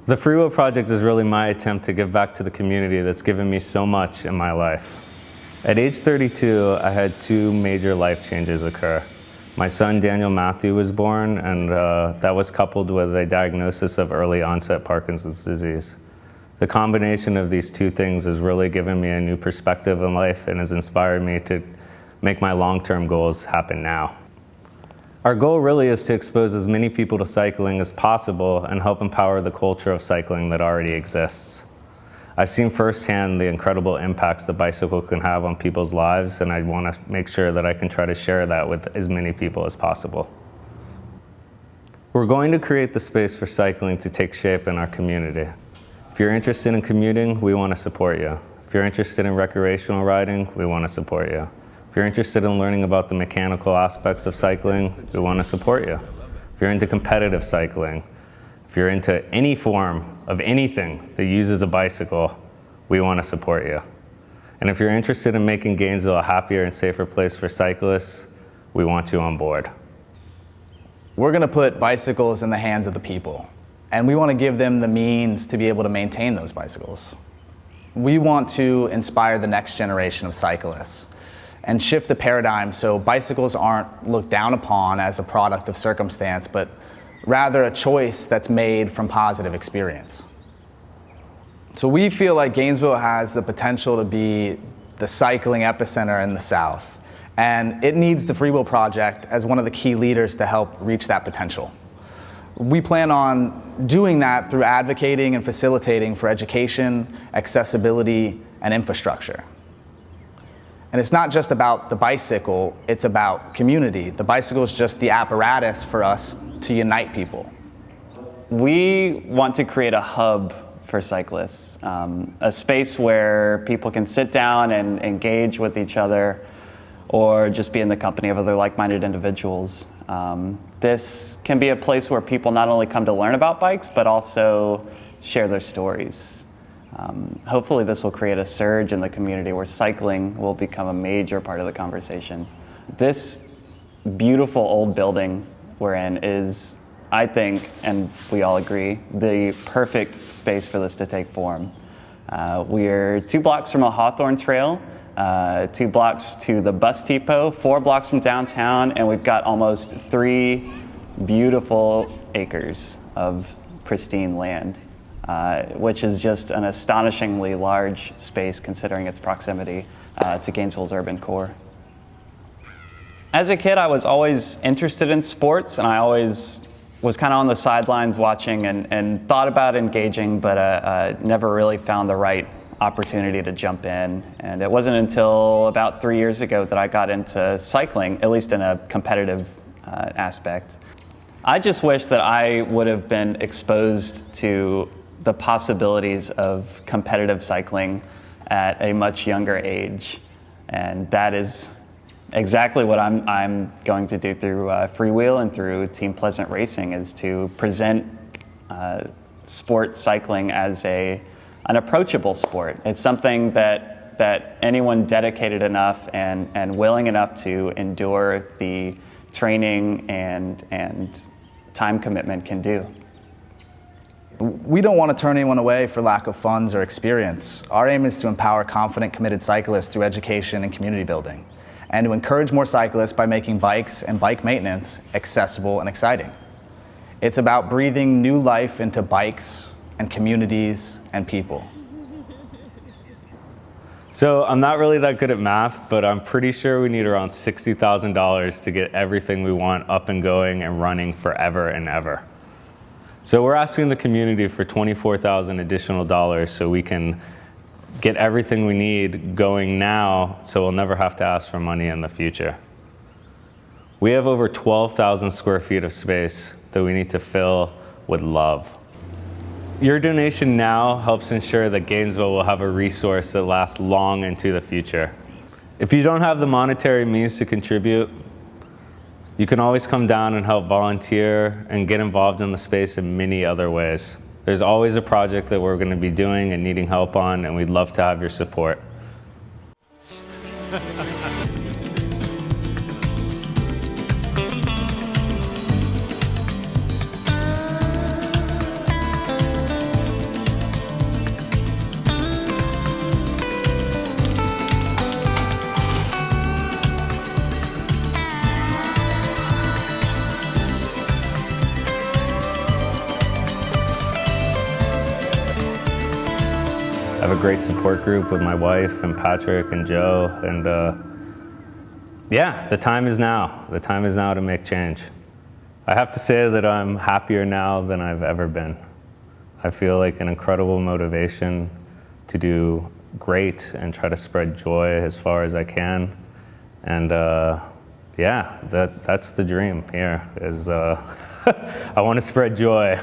The Freewheel project is really my attempt to give back to the community that's given me so much in my life. At age 32, I had two major life changes occur. My son Daniel Matthew was born, and that was coupled with a diagnosis of early onset Parkinson's disease. The combination of these two things has really given me a new perspective in life and has inspired me to make my long-term goals happen now. Our goal really is to expose as many people to cycling as possible and help empower the culture of cycling that already exists. I've seen firsthand the incredible impacts the bicycle can have on people's lives, and I want to make sure that I can try to share that with as many people as possible. We're going to create the space for cycling to take shape in our community. If you're interested in commuting, we want to support you. If you're interested in recreational riding, we want to support you. If you're interested in learning about the mechanical aspects of cycling, we want to support you. If you're into competitive cycling, if you're into any form of anything that uses a bicycle, we want to support you. And if you're interested in making Gainesville a happier and safer place for cyclists, we want you on board. We're going to put bicycles in the hands of the people, and we want to give them the means to be able to maintain those bicycles. We want to inspire the next generation of cyclists and shift the paradigm so bicycles aren't looked down upon as a product of circumstance, but rather a choice that's made from positive experience. So we feel like Gainesville has the potential to be the cycling epicenter in the South, and it needs the Freewheel project as one of the key leaders to help reach that potential. We plan on doing that through advocating and facilitating for education, accessibility, and infrastructure. And it's not just about the bicycle, it's about community. The bicycle is just the apparatus for us to unite people. We want to create a hub for cyclists, a space where people can sit down and engage with each other or just be in the company of other like-minded individuals. This can be a place where people not only come to learn about bikes, but also share their stories. Hopefully this will create a surge in the community where cycling will become a major part of the conversation. This beautiful old building we're in is, I think, and we all agree, the perfect space for this to take form. We're 2 blocks from a Hawthorne trail, 2 blocks to the bus depot, 4 blocks from downtown, and we've got almost 3 beautiful acres of pristine land. Which is just an astonishingly large space considering its proximity to Gainesville's urban core. As a kid, I was always interested in sports, and I always was kind of on the sidelines watching and thought about engaging, but never really found the right opportunity to jump in. And it wasn't until about 3 years ago that I got into cycling, at least in a competitive aspect. I just wish that I would have been exposed to the possibilities of competitive cycling at a much younger age. And that is exactly what I'm going to do through Freewheel and through Team Pleasant Racing, is to present sport cycling as an approachable sport. It's something that anyone dedicated enough and willing enough to endure the training and time commitment can do. We don't want to turn anyone away for lack of funds or experience. Our aim is to empower confident, committed cyclists through education and community building, and to encourage more cyclists by making bikes and bike maintenance accessible and exciting. It's about breathing new life into bikes and communities and people. So I'm not really that good at math, but I'm pretty sure we need around $60,000 to get everything we want up and going and running forever and ever. So we're asking the community for $24,000 additional dollars so we can get everything we need going now, so we'll never have to ask for money in the future. We have over 12,000 square feet of space that we need to fill with love. Your donation now helps ensure that Gainesville will have a resource that lasts long into the future. If you don't have the monetary means to contribute, you can always come down and help volunteer and get involved in the space in many other ways. There's always a project that we're going to be doing and needing help on, and we'd love to have your support. great support group with my wife and Patrick and Joe. And yeah, the time is now. The time is now to make change. I have to say that I'm happier now than I've ever been. I feel like an incredible motivation to do great and try to spread joy as far as I can. And yeah, that's the dream here, is I want to spread joy.